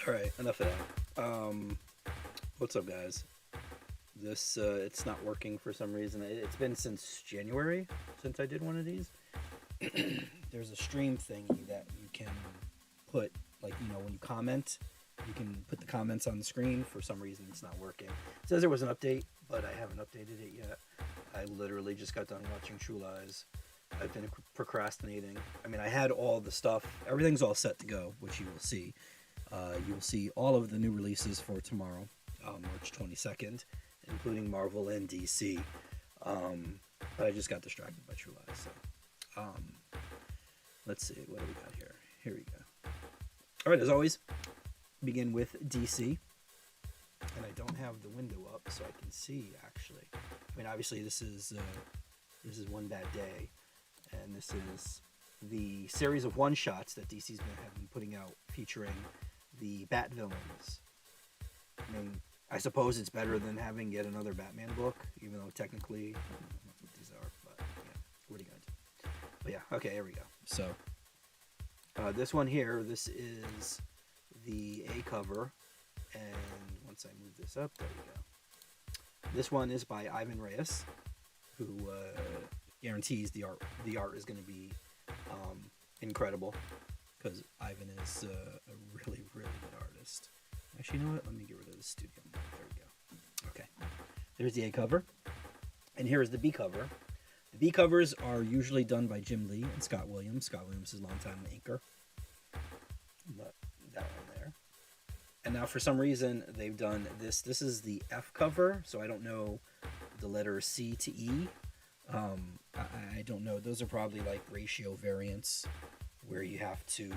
All right, enough of that. What's up, guys? This it's not working for some reason. It's been since January since I did one of these. There's a stream thingy that you can put, like, when you comment, you can put the comments on the screen. For some reason, it's not working. It says there was an update, but I haven't updated it yet. I literally just got done watching True Lies. I've been procrastinating. I mean, I had all the stuff. Everything's all set to go, which you will see. You will see all of the new releases for tomorrow, March 22nd, including Marvel and DC. But I just got distracted by True Lies. So, let's see. What do we got here? Here we go. All right, as always, begin with DC. And I don't have the window up so I can see, actually. I mean, obviously, this is One Bad Day. And this is the series of one-shots that DC's been putting out featuring the Bat villains. I mean, I suppose it's better than having yet another Batman book, even though technically, I don't know what these are, but yeah, what are you going to do? But yeah, okay, here we go. So, this one here, this is the A cover, and once I move this up, there we go. This one is by Ivan Reyes, who guarantees the art is going to be incredible, because Ivan is a really, really good artist. Actually, you know what? Let me get rid of the studio mode. There we go. Okay. There's the A cover. And here is the B cover. The B covers are usually done by Jim Lee and Scott Williams. Scott Williams is a longtime inker. But that one there. And now, for some reason, they've done this. This is the F cover, so I don't know the letter C to E. I don't know. Those are probably like ratio variants where you have to,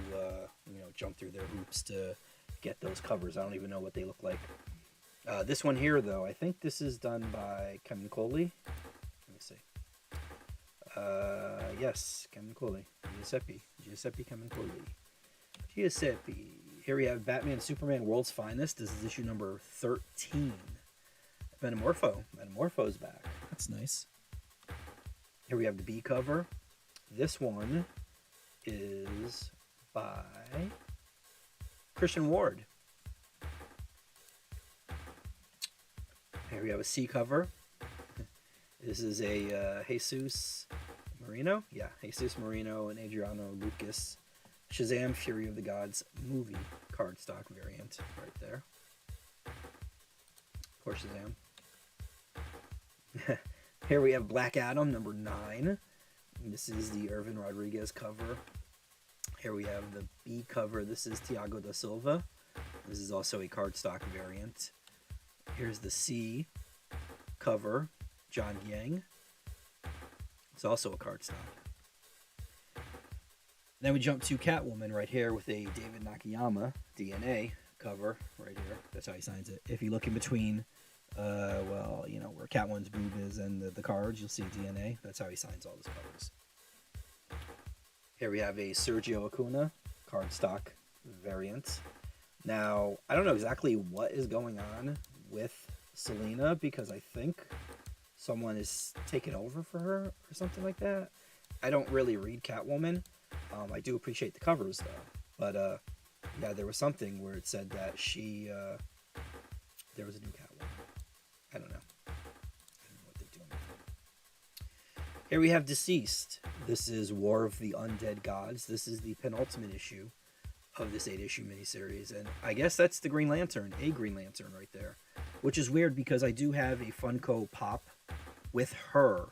jump through their hoops to get those covers. I don't even know what they look like. This one here, though, I think this is done by Camuncoli. Let me see. Yes, Camuncoli. Giuseppe Camuncoli. Giuseppe. Here we have Batman Superman World's Finest. This is issue number 13. Metamorpho's back. That's nice. Here we have the B cover. This one is by Christian Ward. Here we have a C cover. This is a Jesus Marino. Yeah, Jesus Marino and Adriano Lucas. Shazam! Fury of the Gods movie cardstock variant right there. Poor Shazam. Here we have Black Adam, number 9. This is the Irvin Rodriguez cover. Here we have the B cover. This is Thiago da Silva. This is also a cardstock variant. Here's the C cover, John Yang. It's also a cardstock. Then we jump to Catwoman right here with a David Nakayama DNA cover right here. That's how he signs it. If you look in between, where Catwoman's boob is and the cards, you'll see DNA. That's how he signs all his covers. Here we have a Sergio Acuna cardstock variant. Now, I don't know exactly what is going on with Selena, because I think someone is taking over for her or something like that. I don't really read Catwoman. I do appreciate the covers, though. But, yeah, there was something where it said that there was a new Catwoman. I don't know. I don't know what they're doing with it. Here we have Deceased. This is War of the Undead Gods. This is the penultimate issue of this 8-issue miniseries. And I guess that's the Green Lantern, a Green Lantern right there. Which is weird, because I do have a Funko Pop with her.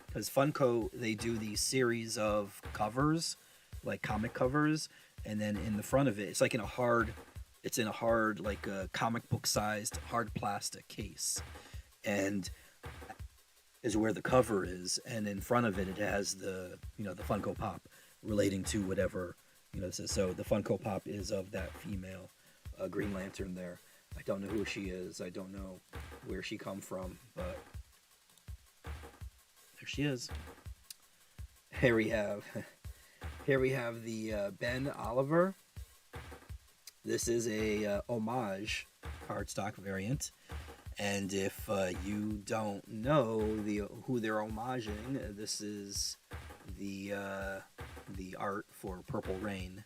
Because Funko, they do these series of covers, like comic covers, and then in the front of it, it's in a hard, like a comic book sized hard plastic case, and is where the cover is, and in front of it, it has the Funko Pop relating to whatever this is. So the Funko Pop is of that female Green Lantern there. I don't know who she is. I don't know where she come from, but there she is. Here we have the Ben Oliver. This is a homage cardstock variant, and if you don't know who they're homaging, this is the art for Purple Rain,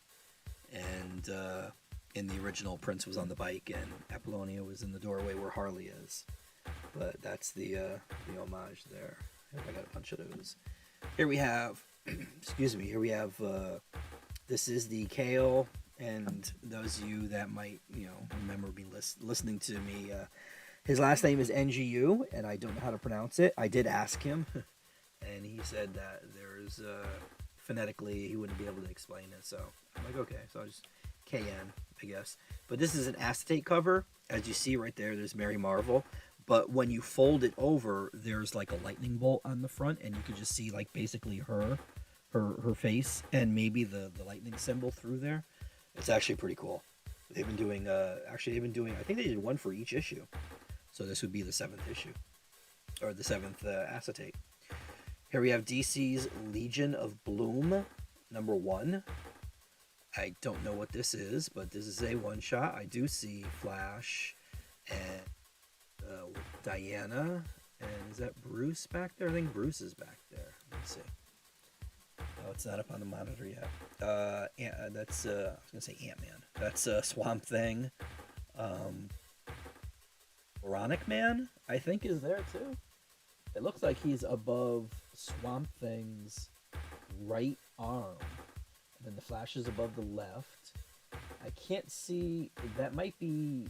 and In the original, Prince was on the bike and Apollonia was in the doorway where Harley is. But that's the homage there. I got a bunch of those. Here we have, excuse me, here we have, this is the Kale, and those of you that might, remember me listening to me, his last name is NGU, and I don't know how to pronounce it. I did ask him, and he said that there's, phonetically, he wouldn't be able to explain it, so I'm like, okay, so I'll just KN, I guess. But this is an acetate cover. As you see right there, there's Mary Marvel. But when you fold it over, there's like a lightning bolt on the front, and you can just see like basically her face and maybe the lightning symbol through there. It's actually pretty cool. They've been doing I think they did one for each issue. So this would be the 7th issue, or the 7th acetate. Here we have DC's Legion of Bloom, #1. I don't know what this is, but this is a one-shot. I do see Flash and Diana, and is that Bruce back there? I think Bruce is back there. Let's see. Oh, it's not up on the monitor yet. That's I was gonna say Ant-Man. That's Swamp Thing. Moronic Man, I think, is there too. It looks like he's above Swamp Thing's right arm, and then the Flash is above the left. I can't see. That might be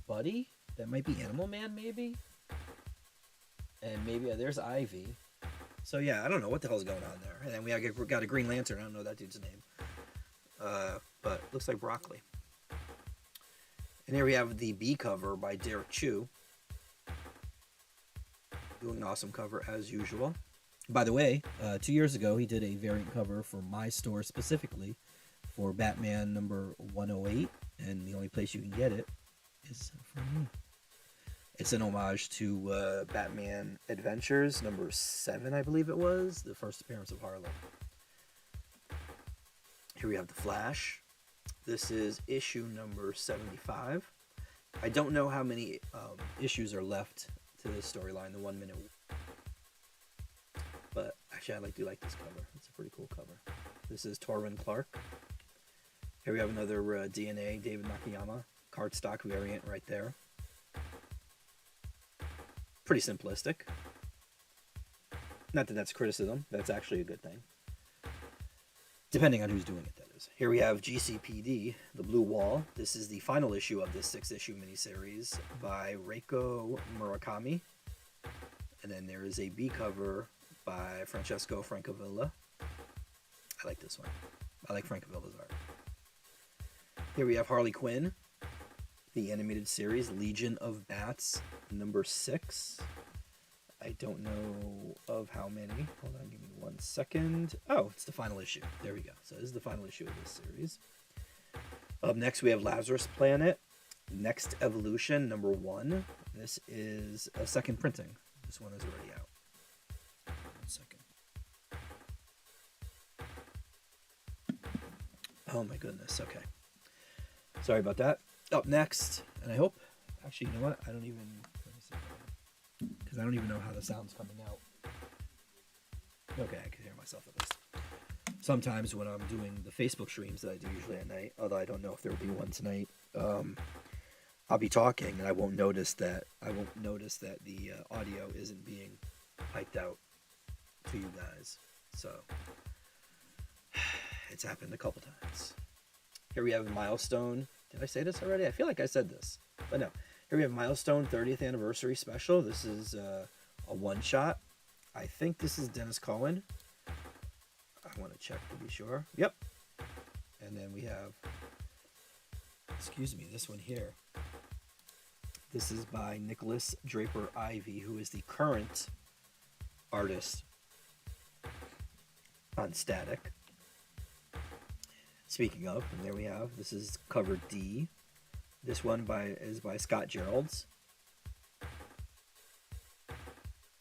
Buddy. That might be Animal Man, maybe. And maybe there's Ivy. So yeah, I don't know what the hell's going on there. And then we got a Green Lantern. I don't know that dude's name. But looks like Broccoli. And here we have the B cover by Derek Chu. Doing an awesome cover as usual. By the way, 2 years ago, he did a variant cover for my store specifically for Batman #108. And the only place you can get it is from me. It's an homage to Batman Adventures #7, I believe it was, the first appearance of Harley. Here we have the Flash. This is issue #75. I don't know how many issues are left to this storyline, the 1 minute. But actually, I do like this cover. It's a pretty cool cover. This is Torwin Clark. Here we have another DNA David Nakayama cardstock variant right there. Pretty simplistic. Not that that's criticism. That's actually a good thing. Depending on who's doing it, that is. Here we have GCPD, The Blue Wall. This is the final issue of this 6-issue miniseries by Reiko Murakami. And then there is a B cover by Francesco Francavilla. I like this one. I like Francavilla's art. Here we have Harley Quinn, the animated series, Legion of Bats, #6. I don't know of how many. Hold on, give me 1 second. Oh, it's the final issue. There we go. So this is the final issue of this series. Up next, we have Lazarus Planet, Next Evolution, #1. This is a second printing. This one is already out. 1 second. Oh my goodness. Okay. Sorry about that. Up next, and I hope, actually, you know what? I don't even, because I don't even know how the sound's coming out. Okay, I can hear myself at least. Sometimes when I'm doing the Facebook streams that I do usually at night, although I don't know if there will be one tonight, I'll be talking and I won't notice that the audio isn't being piped out to you guys. So it's happened a couple times. Here we have Milestone. Did I say this already? I feel like I said this, but no. Here we have Milestone 30th Anniversary Special. This is a one-shot. I think this is Dennis Cohen. I want to check to be sure. Yep. And then we have, excuse me, this one here. This is by Nicholas Draper Ivy, who is the current artist on Static. Speaking of, and there we have, this is cover D. This one is by Scott Geralds.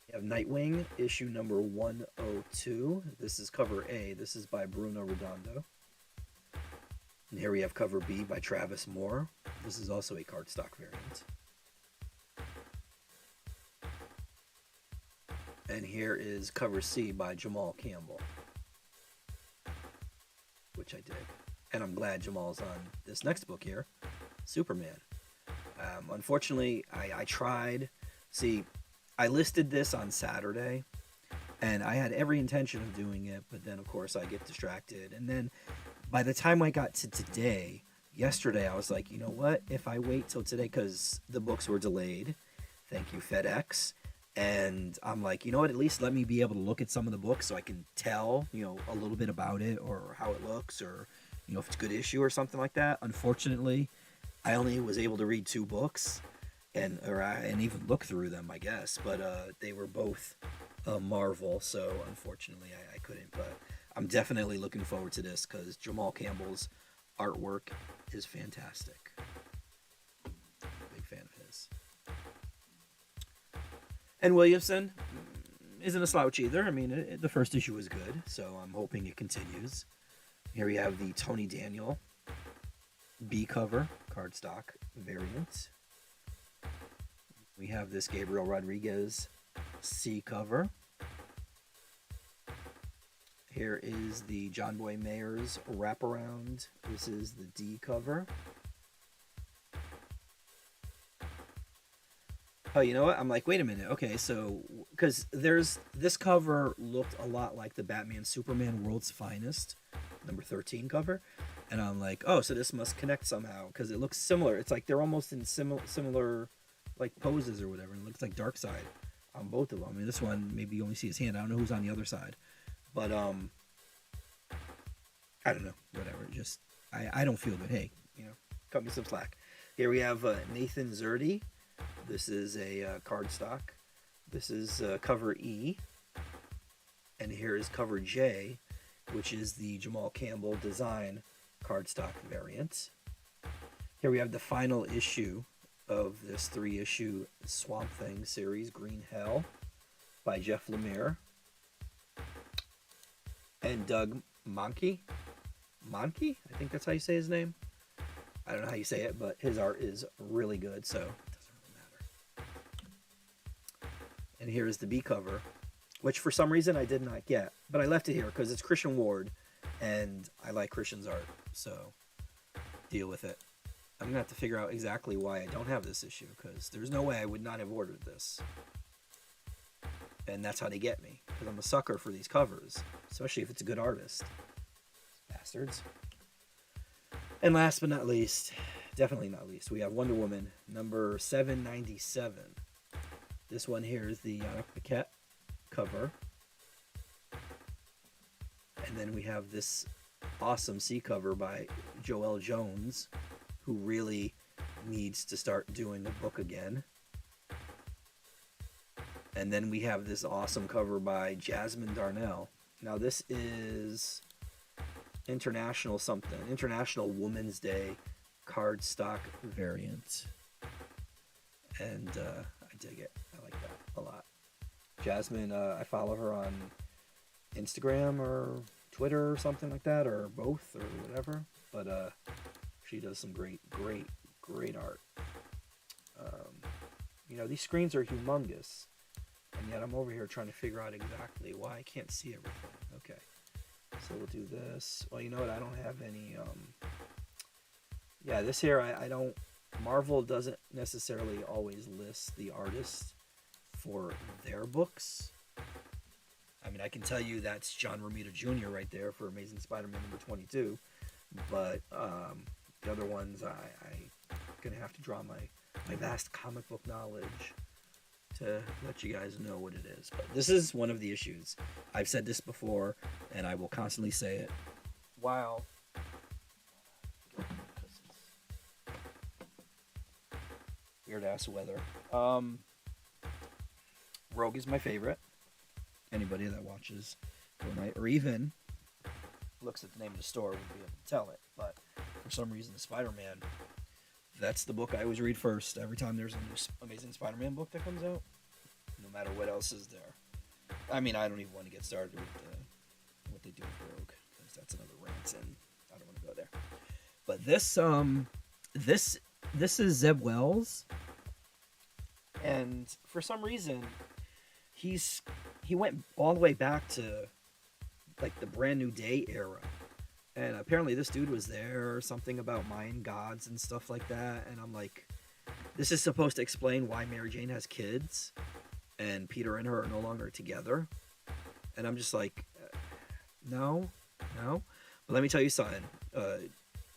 We have Nightwing, issue #102. This is cover A. This is by Bruno Redondo. And here we have cover B by Travis Moore. This is also a cardstock variant. And here is cover C by Jamal Campbell, which I dig. And I'm glad Jamal's on this next book here, Superman. Unfortunately, I tried. See, I listed this on Saturday, and I had every intention of doing it, but then, of course, I get distracted. And then by the time I got to today, yesterday, I was like, you know what? If I wait till today, because the books were delayed, thank you, FedEx. And I'm like, you know what? At least let me be able to look at some of the books so I can tell, a little bit about it or how it looks or, if it's a good issue or something like that. Unfortunately, I only was able to read 2 books and even look through them, I guess. But they were both Marvel, so unfortunately I couldn't. But I'm definitely looking forward to this because Jamal Campbell's artwork is fantastic. Big fan of his. And Williamson isn't a slouch either. I mean, the first issue was good, so I'm hoping it continues. Here we have the Tony Daniel B cover cardstock variant. We have this Gabriel Rodriguez C cover. Here is the John Boy Mayer's wraparound. This is the D cover. Oh, you know what? I'm like, wait a minute. Okay, so because this cover looked a lot like the Batman Superman World's Finest number 13 cover, and I'm like, oh, so this must connect somehow because it looks similar. It's like they're almost in similar like poses or whatever. It looks like Darkseid on both of them. I mean, this one maybe you only see his hand. I don't know who's on the other side, but I don't know. Whatever. Just I don't feel good. Hey, cut me some slack. Here we have Nathan Zerdy. This is a cardstock. This is cover E. And here is cover J, which is the Jamal Campbell design cardstock variant. Here we have the final issue of this 3-issue Swamp Thing series, Green Hell, by Jeff Lemire. And Doug Mahnke? Mahnke? I think that's how you say his name. I don't know how you say it, but his art is really good, so it doesn't really matter. And here is the B cover, which for some reason I did not get, but I left it here because it's Christian Ward, and I like Christian's art, so deal with it. I'm going to have to figure out exactly why I don't have this issue, because there's no way I would not have ordered this. And that's how they get me, because I'm a sucker for these covers, especially if it's a good artist. Bastards. And last but not least, definitely not least, we have Wonder Woman number 797. This one here is the Yannick Paquette cover. And then we have this awesome C cover by Joelle Jones, who really needs to start doing a book again. And then we have this awesome cover by Jasmine Darnell. Now this is International Women's Day cardstock variant. And I dig it. I like that a lot. Jasmine, I follow her on Instagram or Twitter or something like that, or both, or whatever. But she does some great art. These screens are humongous, and yet I'm over here trying to figure out exactly why I can't see everything. Okay, so we'll do this. Well, you know what? I don't have any. Yeah, this here I don't. Marvel doesn't necessarily always list the artist for their books. I mean, I can tell you that's John Romita Jr. right there for Amazing Spider-Man number 22. But the other ones, I'm going to have to draw my vast comic book knowledge to let you guys know what it is. But this is one of the issues. I've said this before, and I will constantly say it. Wow. Weird-ass weather. Rogue is my favorite. Anybody that watches Fortnite or even looks at the name of the store would be able to tell it. But for some reason, the Spider-Man, that's the book I always read first. Every time there's a new Amazing Spider-Man book that comes out, no matter what else is there. I mean, I don't even want to get started with what they do with Rogue, because that's another rant, and I don't want to go there. But this is Zeb Wells, and for some reason, he went all the way back to like the Brand New Day era, And apparently this dude was there or something about Mayan gods and stuff like that. And I'm like, this is supposed to explain why Mary Jane has kids and Peter and her are no longer together. And I'm just like, no. But let me tell you something.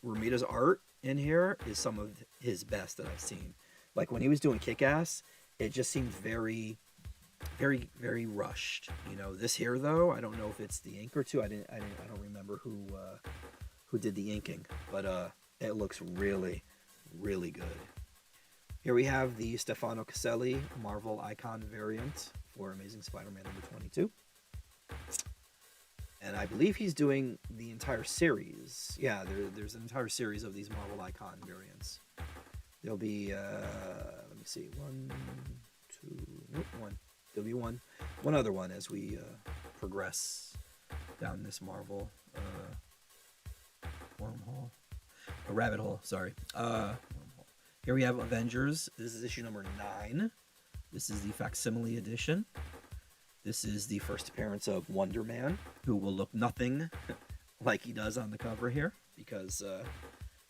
Romita's art in here is some of his best that I've seen. Like when he was doing Kick-Ass, it just seemed very, very, very rushed. You know, this here though, I don't know if it's the ink or two. I don't remember who did the inking, but it looks really, really good. Here we have the Stefano Caselli Marvel Icon variant for Amazing Spider-Man number 22. And I believe he's doing the entire series. Yeah, there's an entire series of these Marvel Icon variants. There'll be, let me see, one. There'll be one other one as we progress down this Marvel rabbit hole. Sorry. Here we have Avengers. This is issue number 9. This is the facsimile edition. This is the first appearance of Wonder Man, who will look nothing like he does on the cover here because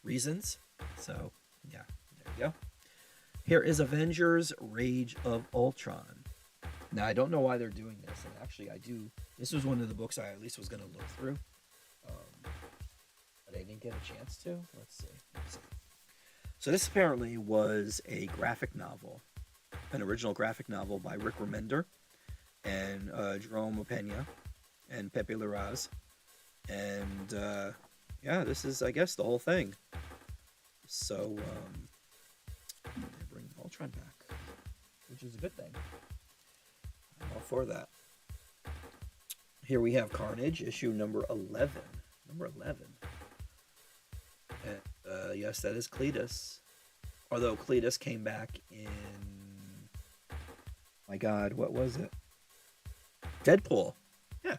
reasons. So, yeah, there you go. Here is Avengers Rage of Ultron. Now, I don't know why they're doing this, and actually I do. This was one of the books I at least was going to look through, but I didn't get a chance to. Let's see. So this apparently was a graphic novel, an original graphic novel by Rick Remender and Jerome Opeña and Pepe Larraz. And yeah, this is, I guess, the whole thing. So they bring Ultron back, which is a good thing. I'm all for that. Here we have Carnage, issue number 11. Number 11. And yes, that is Cletus. Although Cletus came back in, my God, what was it? Deadpool. Yeah,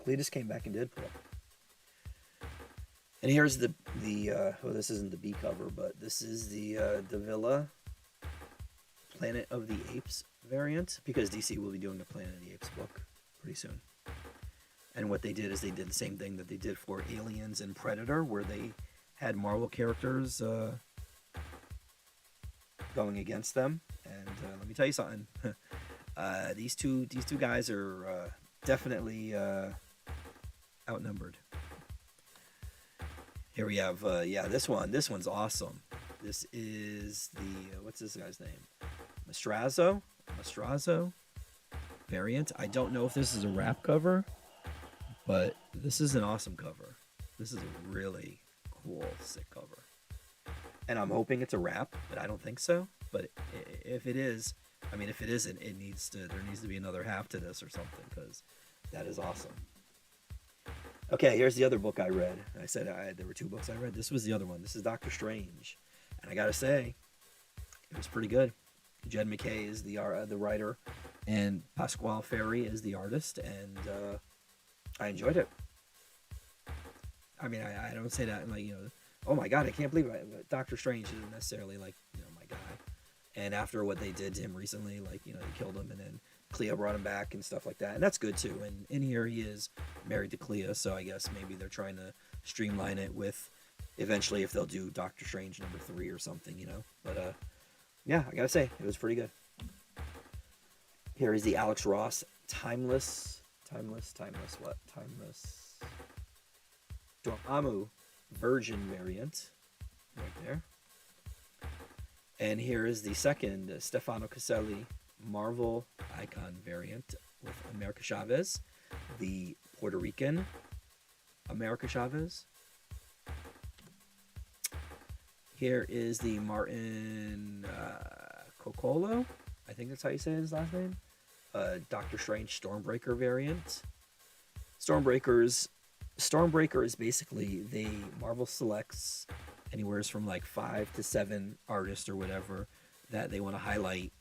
Cletus came back in Deadpool. And here's the well, this isn't the B cover, but this is the Davila Planet of the Apes variant, because DC will be doing the Planet of the Apes book pretty soon. And what they did is they did the same thing that they did for Aliens and Predator, where they had Marvel characters going against them. And let me tell you something. These two guys are definitely outnumbered. Here we have, yeah, this one's awesome. This is the, what's this guy's name? Mastrazo variant. I don't know if this is a wrap cover, but this is an awesome cover. This is a really cool, sick cover. And I'm hoping it's a wrap, but I don't think so. But if it is, I mean, if it isn't, there needs to be another half to this or something, because that is awesome. Okay, here's the other book I read. I said there were 2 books I read. This was the other one. This is Doctor Strange. And I gotta say, it was pretty good. Jed MacKay is the writer, and Pasquale Ferry is the artist, and I enjoyed it. I mean, I don't say that in, like, you know, oh my God, I can't believe it. Doctor Strange isn't necessarily, like, you know, my guy. And after what they did to him recently, like, you know, they killed him, and then Clea brought him back and stuff like that. And that's good too. And in here he is married to Clea, so I guess maybe they're trying to streamline it with eventually if they'll do Doctor Strange number 3 or something, you know. But yeah, I gotta say, it was pretty good. Here is the Alex Ross Timeless Dormammu Virgin variant right there. And here is the second Stefano Caselli Marvel Icon variant with America Chavez, the Puerto Rican America Chavez. Here is the Martin Coccolo, I think that's how you say his last name, Doctor Strange Stormbreaker variant. Stormbreaker is basically Marvel selects anywhere from like 5 to 7 artists or whatever that they want to highlight,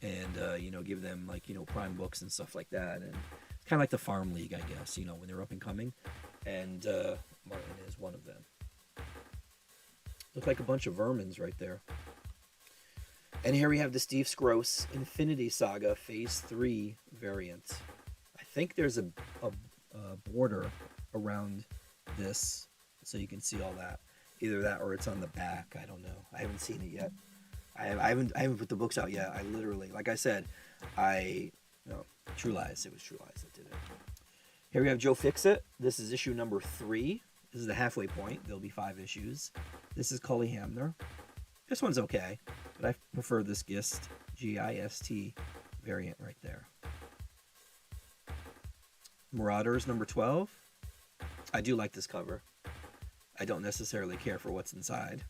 and you know, give them, like, you know, prime books and stuff like that. And it's kind of like the Farm League, I guess, you know, when they're up and coming. And Martin is one of them. Look like a bunch of vermins right there. And here we have the Steve Skroce Infinity Saga Phase 3 variant. I think there's a border around this so you can see all that. Either that or it's on the back. I don't know. I haven't seen it yet. I haven't put the books out yet. I literally, like I said, True Lies. It was True Lies that did it. Here we have Joe Fixit. This is issue number 3. This is the halfway point. There'll be 5 issues. This is Cully Hamner. This one's okay, but I prefer this GIST, G-I-S-T variant right there. Marauders number 12. I do like this cover. I don't necessarily care for what's inside,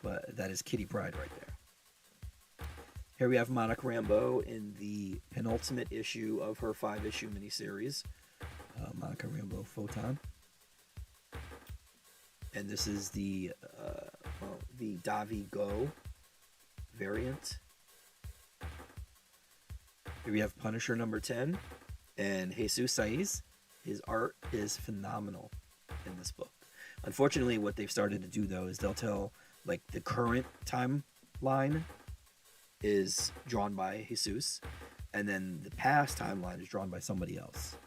but that is Kitty Pryde right there. Here we have Monica Rambeau in the penultimate issue of her 5-issue miniseries, Monica Rambeau Photon. And this is the Davi Go variant. Here we have Punisher number 10 and Jesus Saiz. His art is phenomenal in this book. Unfortunately, what they've started to do, though, is they'll tell, like, the current timeline is drawn by Jesus, and then the past timeline is drawn by somebody else.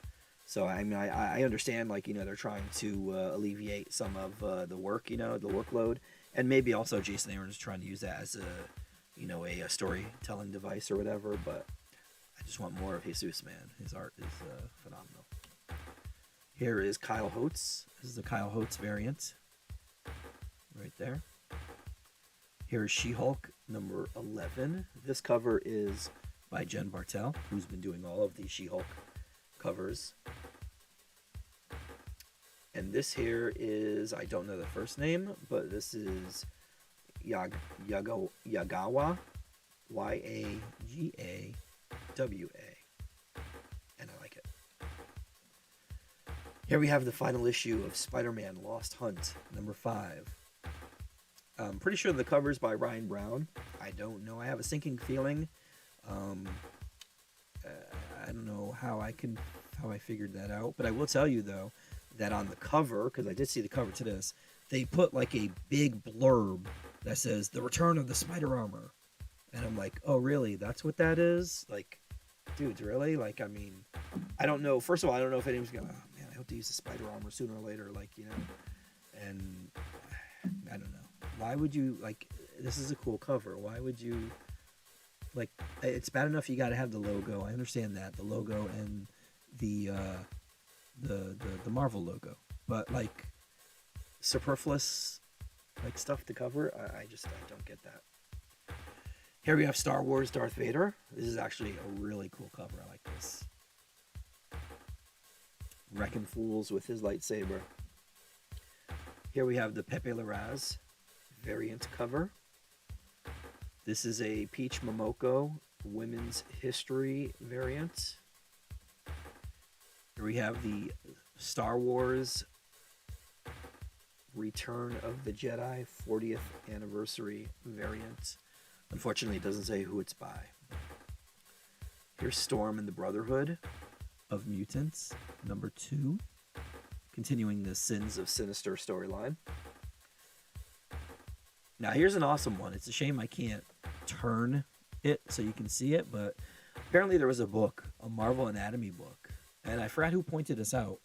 So, I mean, I understand, like, you know, they're trying to alleviate some of the work, you know, the workload, and maybe also Jason Aaron is trying to use that as a storytelling device or whatever, but I just want more of Jesus, man. His art is phenomenal. Here is Kyle Holtz. This is the Kyle Holtz variant. Right there. Here is She-Hulk number 11. This cover is by Jen Bartel, who's been doing all of these She-Hulk covers. And this here is, I don't know the first name, but this is Yagawa, Y-A-G-A-W-A. And I like it. Here we have the final issue of Spider-Man Lost Hunt, number 5. I'm pretty sure the cover's by Ryan Brown. I don't know. I have a sinking feeling. I don't know how I figured that out. But I will tell you, though, that on the cover, because I did see the cover to this, they put like a big blurb that says, "The Return of the Spider Armor." And I'm like, oh, really? That's what that is? Like, dudes, really? Like, I mean, I don't know. First of all, I don't know if anyone's going to, oh, man, I hope to use the spider armor sooner or later. Like, you know, and I don't know. Why would you, like, this is a cool cover. Why would you, like, it's bad enough you got to have the logo. I understand that. The logo and the Marvel logo. But, like, superfluous, like, stuff to cover, I don't get that. Here we have Star Wars Darth Vader. This is actually a really cool cover. I like this. Wrecking Fools with his lightsaber. Here we have the Pepe Larraz variant cover. This is a Peach Momoko Women's History variant. Here we have the Star Wars Return of the Jedi 40th Anniversary variant. Unfortunately, it doesn't say who it's by. Here's Storm and the Brotherhood of Mutants, number 2. Continuing the Sins of Sinister storyline. Now, here's an awesome one. It's a shame I can't turn it so you can see it, but apparently there was a book, a Marvel Anatomy book, and I forgot who pointed this out,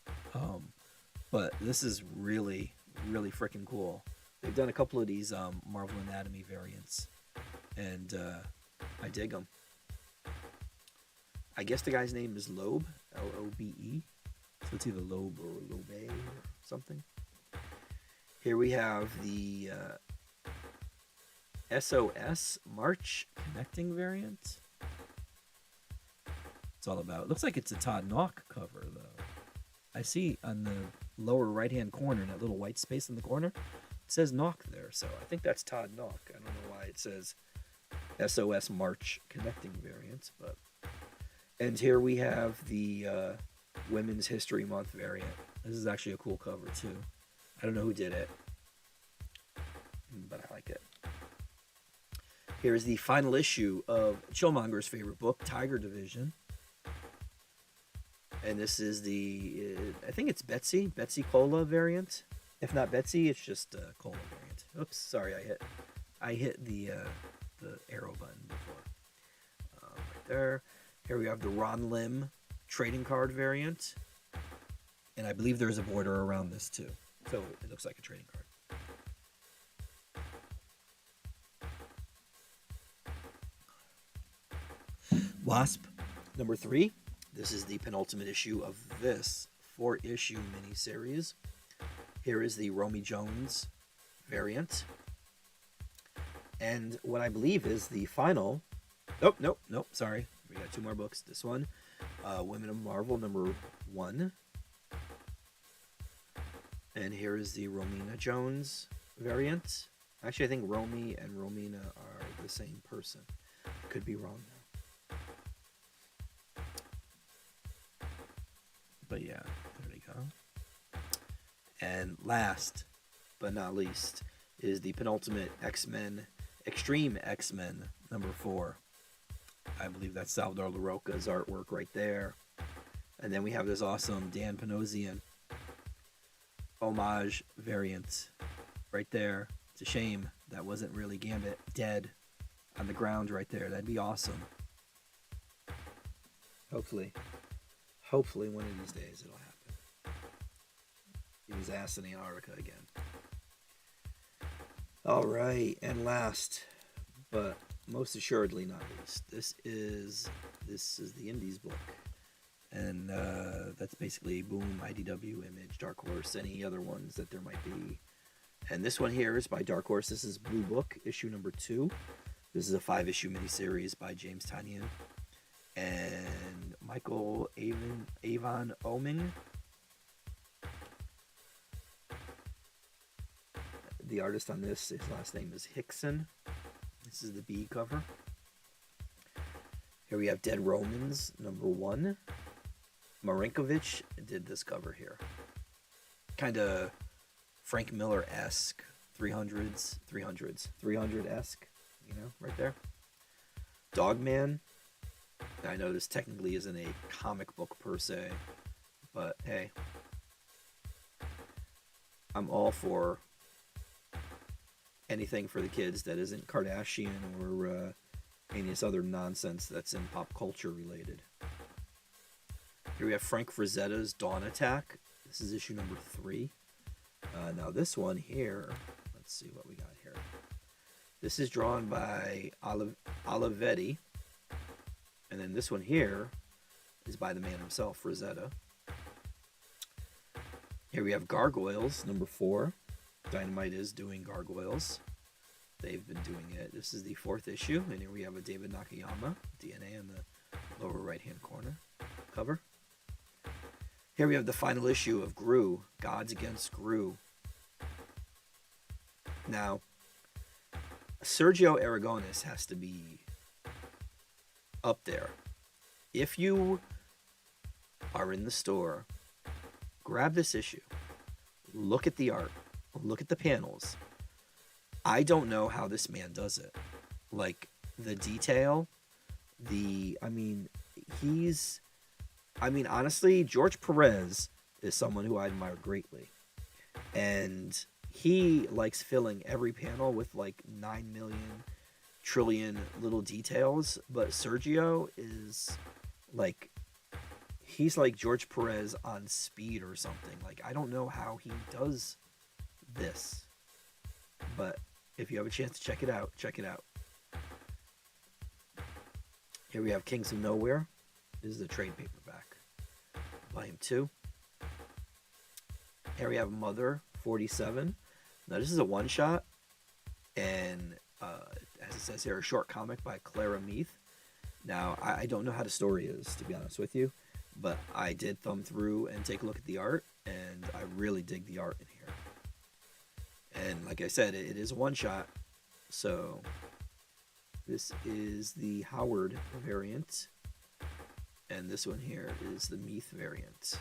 but this is really, really freaking cool. They've done a couple of these Marvel Anatomy variants, and I dig them. I guess the guy's name is Loeb, L-O-B-E. So it's either Loeb or Lobe or something. Here we have the SOS March Connecting variant. It's all about. It looks like it's a Todd Nauck cover, though. I see on the lower right-hand corner, in that little white space in the corner, it says Nauck there. So I think that's Todd Nauck. I don't know why it says SOS March Connecting variant, but. And here we have the Women's History Month variant. This is actually a cool cover, too. I don't know who did it, but I like it. Here's the final issue of Chillmonger's favorite book, Tiger Division. And this is the, I think it's Betsy Cola variant. If not Betsy, it's just Cola variant. Oops, sorry, I hit the arrow button before. Right there. Here we have the Ron Lim trading card variant. And I believe there's a border around this too. So it looks like a trading card. Wasp number 3. This is the penultimate issue of this 4-issue miniseries. Here is the Romy Jones variant. And what I believe is the final... Nope, sorry. We got 2 more books. This one, Women of Marvel number 1. And here is the Romina Jones variant. Actually, I think Romy and Romina are the same person. Could be wrong though. But yeah, there we go. And last but not least is the penultimate X-Men, Extreme X-Men number 4. I believe that's Salvador Larroca's artwork right there. And then we have this awesome Dan Panosian homage variant right there. It's a shame that wasn't really Gambit dead on the ground right there. That'd be awesome. Hopefully one of these days it'll happen. Get his ass in Antarctica again. All right, and last but most assuredly not least, this is the Indies book, and that's basically Boom, IDW, Image, Dark Horse, any other ones that there might be. And this one here is by Dark Horse. This is Blue Book, issue number 2. This is a 5-issue miniseries by James Tynion and Michael Avon Oeming. The artist on this, his last name is Hickson. This is the B cover. Here we have Dead Romans, number 1. Marinkovich did this cover here. Kind of Frank Miller-esque, 300-esque, you know, right there. Dogman. I know this technically isn't a comic book per se, but hey, I'm all for anything for the kids that isn't Kardashian or any of this other nonsense that's in pop culture related. Here we have Frank Frazetta's Dawn Attack. This is issue number 3. Now this one here, let's see what we got here. This is drawn by Olivetti. And then this one here is by the man himself, Frazetta. Here we have Gargoyles, number 4. Dynamite is doing Gargoyles. They've been doing it. This is the 4th issue. And here we have a David Nakayama, DNA in the lower right-hand corner cover. Here we have the final issue of Gru, Gods Against Gru. Now, Sergio Aragonis has to be up there. If you are in the store, grab this issue. Look at the art. Look at the panels. I don't know how this man does it. Like, the detail, honestly, George Perez is someone who I admire greatly. And he likes filling every panel with like 9 million trillion little details. But Sergio is like, he's like George Perez on speed or something. Like, I don't know how he does this. But if you have a chance to check it out, check it out. Here we have Kings of Nowhere. This is the trade paperback. Volume 2. Here we have Mother 47. Now this is a one-shot. And as it says here, a short comic by Clara Meath. Now, I don't know how the story is, to be honest with you. But I did thumb through and take a look at the art. And I really dig the art in here. And like I said, it is a one-shot. So this is the Howard variant. And this one here is the Meath variant.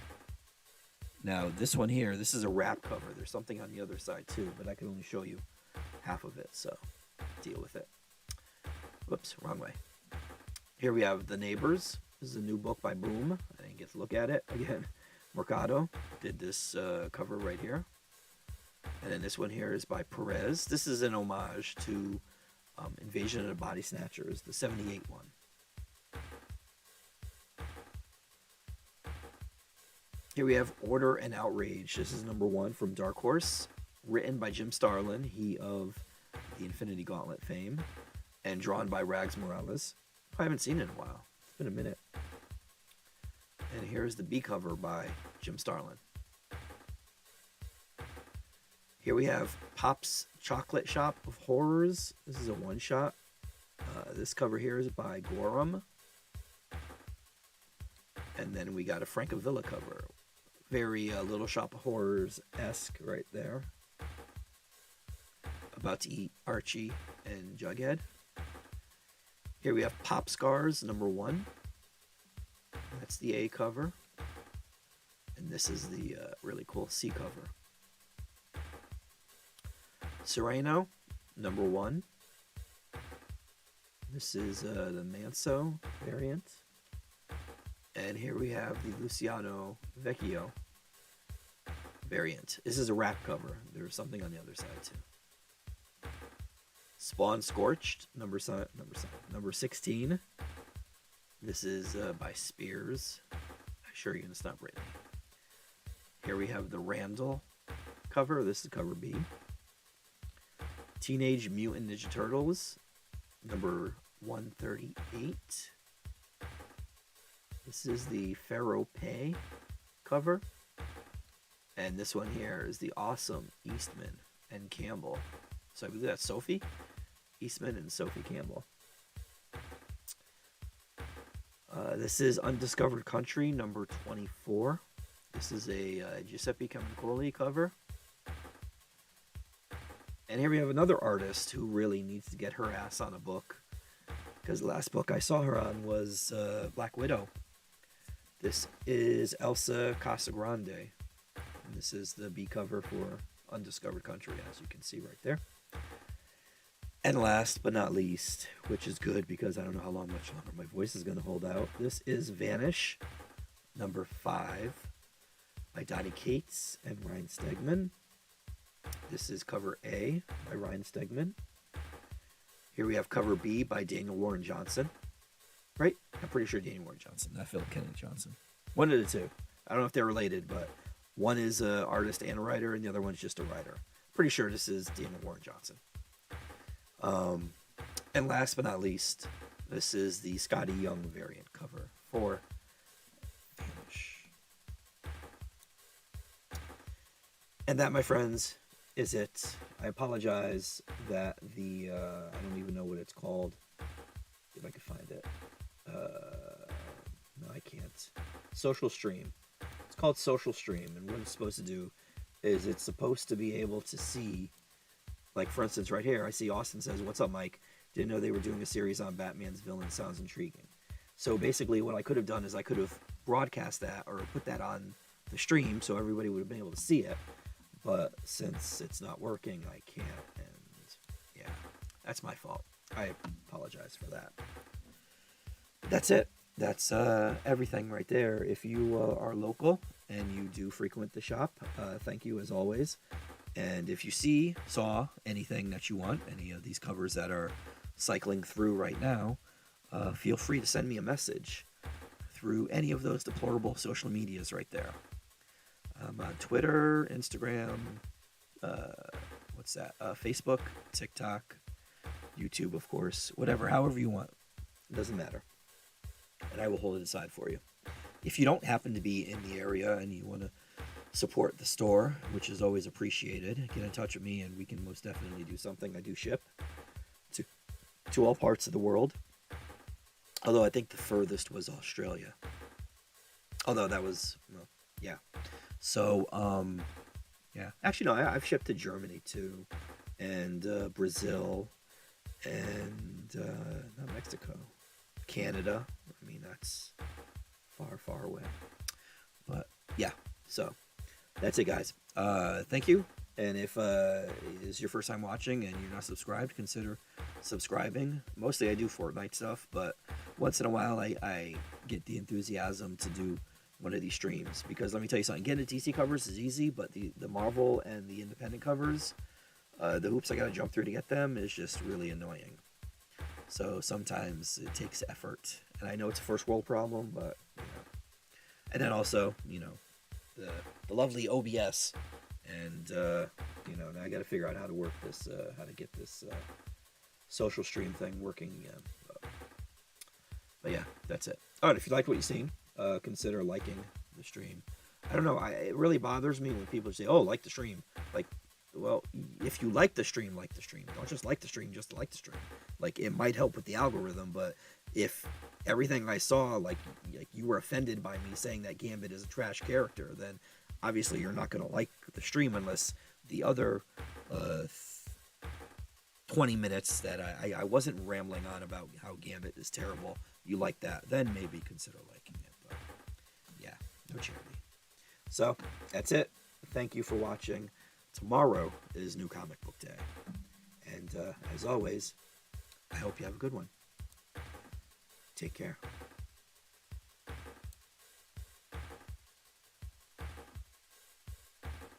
Now, this one here, this is a wrap cover. There's something on the other side too, but I can only show you half of it, so deal with it. Whoops, wrong way. Here we have The Neighbors. This is a new book by Boom. I didn't get to look at it. Again, Mercado did this cover right here. And then this one here is by Perez. This is an homage to Invasion of the Body Snatchers, the 78 one. Here we have Order and Outrage. This is number 1 from Dark Horse, written by Jim Starlin, he of the Infinity Gauntlet fame, and drawn by Rags Morales. I haven't seen it in a while. It's been a minute. And here's the B cover by Jim Starlin. Here we have Pop's Chocolate Shop of Horrors. This is a one-shot. This cover here is by Gorham. And then we got a Francavilla cover. Very Little Shop of Horrors-esque right there. About to eat Archie and Jughead. Here we have Pop Scars, number 1. That's the A cover. And this is the really cool C cover. Sereno, number 1. This is the Manso variant. And here we have the Luciano Vecchio variant. This is a wrap cover. There's something on the other side too. Spawn Scorched, number 16. This is by Spears. I'm sure you're going to stop right now. Here we have the Randall cover. This is cover B. Teenage Mutant Ninja Turtles, number 138. This is the Pharaoh Pay cover. And this one here is the awesome Eastman and Campbell. So I believe that's Sophie Eastman and Sophie Campbell. This is Undiscovered Country, number 24. This is a Giuseppe Camuncoli cover. And here we have another artist who really needs to get her ass on a book, because the last book I saw her on was Black Widow. This is Elsa Casagrande. And this is the B cover for Undiscovered Country, as you can see right there. And last but not least, which is good because I don't know how much longer my voice is going to hold out, this is Vanish, number 5, by Donny Cates and Ryan Stegman. This is cover A by Ryan Stegman. Here we have cover B by Daniel Warren Johnson. Right? I'm pretty sure Daniel Warren Johnson, not Philip Kennedy Johnson. One of the two. I don't know if they're related, but one is an artist and a writer, and the other one's just a writer. Pretty sure this is Daniel Warren Johnson. And last but not least, this is the Scotty Young variant cover for Vanish. And that, my friends, is it. I apologize that the, I don't even know what it's called. If I can find it. No, I can't. Social Stream. It's called Social Stream, and what it's supposed to do is it's supposed to be able to see, like, for instance, right here, I see Austin says, "What's up, Mike? Didn't know they were doing a series on Batman's villain. Sounds intriguing." So basically what I could have done is I could have broadcast that or put that on the stream so everybody would have been able to see it. But since it's not working, I can't. And yeah, that's my fault. I apologize for that. That's it. That's everything right there. If you are local and you do frequent the shop, thank you as always. And if you saw anything that you want, any of these covers that are cycling through right now, feel free to send me a message through any of those deplorable social medias right there. On Twitter, Instagram, Facebook, TikTok, YouTube, of course, whatever, however you want. It doesn't matter. And I will hold it aside for you. If you don't happen to be in the area and you want to support the store, which is always appreciated, get in touch with me and we can most definitely do something. I do ship to all parts of the world. Although I think the furthest was Australia. Although that was, well, yeah. So, yeah. Actually, no, I've shipped to Germany too, and Brazil, and not Mexico, Canada. I mean, that's far, far away. But yeah, so that's it, guys. Thank you. And if it's your first time watching and you're not subscribed, consider subscribing. Mostly I do Fortnite stuff, but once in a while I get the enthusiasm to do one of these streams. Because let me tell you something, getting the DC covers is easy, but the Marvel and the independent covers, the hoops I got to jump through to get them is just really annoying. So sometimes it takes effort. And I know it's a first world problem, but, you know. And then also, you know, the lovely OBS, and you know, now I got to figure out how to work this, how to get this social stream thing working again. But yeah, that's it. All right, if you like what you've seen, consider liking the stream. I don't know. It really bothers me when people say, "Oh, like the stream." Like, well, if you like the stream, like the stream. Don't just like the stream, just like the stream. Like, it might help with the algorithm, but if everything I saw, like you were offended by me saying that Gambit is a trash character, then obviously you're not going to like the stream unless the other 20 minutes that I wasn't rambling on about how Gambit is terrible, you like that, then maybe consider liking it. But yeah, no charity. So that's it. Thank you for watching. Tomorrow is New Comic Book Day. And as always, I hope you have a good one. Take care.